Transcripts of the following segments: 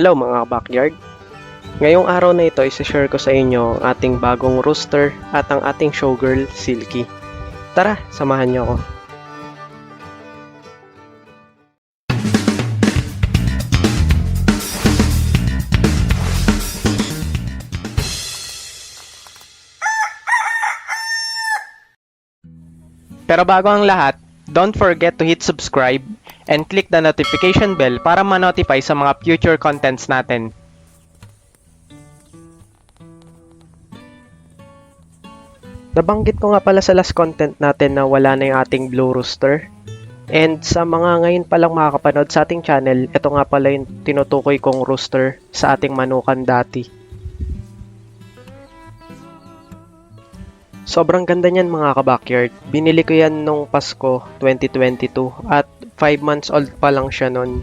Hello mga backyard. Ngayong araw na ito, isi-share ko sa inyo ang ating bagong rooster at ang ating showgirl, Silky. Tara, samahan niyo ako. Pero bago ang lahat, don't forget to hit subscribe and click the notification bell para ma-notify sa mga future contents natin. Nabanggit ko nga pala sa last content natin na wala na yung ating blue rooster. And sa mga ngayon palang makakapanood sa ating channel, ito nga pala yung tinutukoy kong rooster sa ating manukan dati. Sobrang ganda niyan mga ka-backyard. Binili ko yan nung Pasko 2022 at 5 months old pa lang siya nun.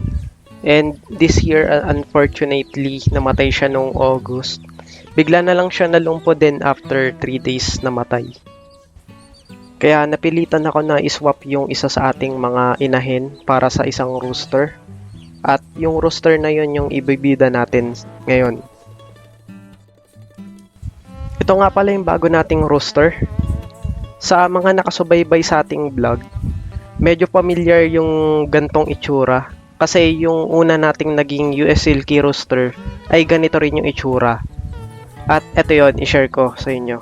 And this year, unfortunately, namatay siya nung August. Bigla na lang siya nalumpo din after 3 days namatay. Kaya napilitan ako na iswap yung isa sa ating mga inahin para sa isang rooster. At yung rooster na yun yung ibibida natin ngayon. Ito nga pala yung bago nating rooster. Sa mga nakasubaybay sa ating vlog, medyo familiar yung gantong itsura. Kasi yung una nating naging US Silky rooster ay ganito rin yung itsura. At ito yon, i-share ko sa inyo.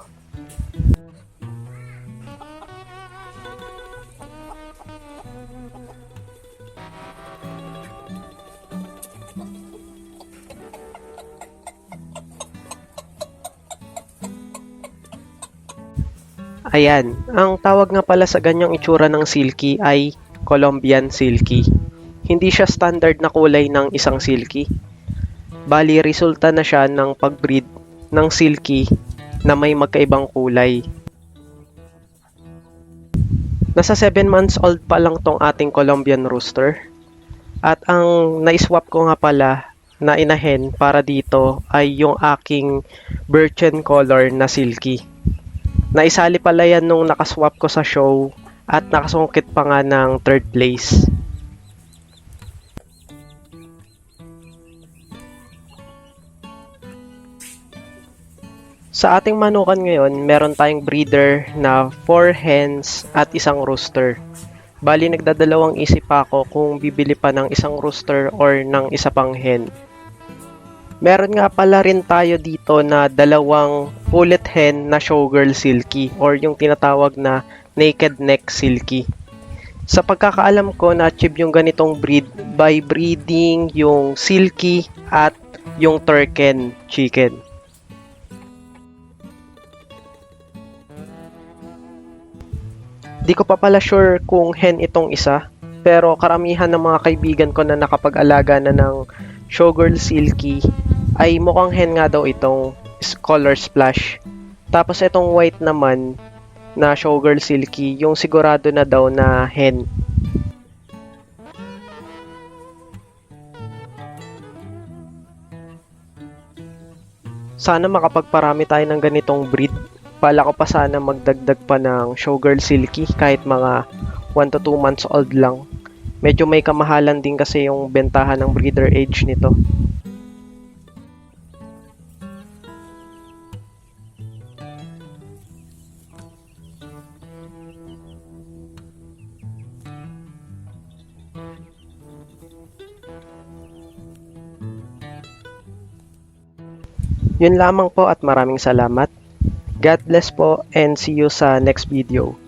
Ayan, ang tawag nga pala sa ganyang itsura ng silky ay Colombian silky. Hindi siya standard na kulay ng isang silky. Bali, resulta na siya ng pagbreed ng silky na may magkaibang kulay. Nasa 7 months old pa lang tong ating Colombian rooster. At ang naiswap ko nga pala na inahin para dito ay yung aking birchen color na silky. Naisali pala yan nung nakaswap ko sa show at nakasungkit pa nga ng 3rd place. Sa ating manukan ngayon, meron tayong breeder na 4 hens at isang rooster. Bali, nagdadalawang isip ako kung bibili pa ng isang rooster or ng isa pang hen. Meron nga pala rin tayo dito na dalawang pullet hen na showgirl silky or yung tinatawag na naked neck silky. Sa pagkakaalam ko, na-achieve yung ganitong breed by breeding yung silky at yung turken chicken. Di ko pa pala sure kung hen itong isa, pero karamihan ng mga kaibigan ko na nakapag-alaga na ng showgirl silky ay mukhang hen nga daw itong color splash. Tapos itong white naman na showgirl silky, yung sigurado na daw na hen. Sana makapagparami tayo ng ganitong breed. Pala ko pa sana magdagdag pa ng showgirl silky kahit mga 1 to 2 months old lang. Medyo may kamahalan din kasi yung bentahan ng breeder age nito. Yun lamang po at maraming salamat. God bless po and see you sa next video.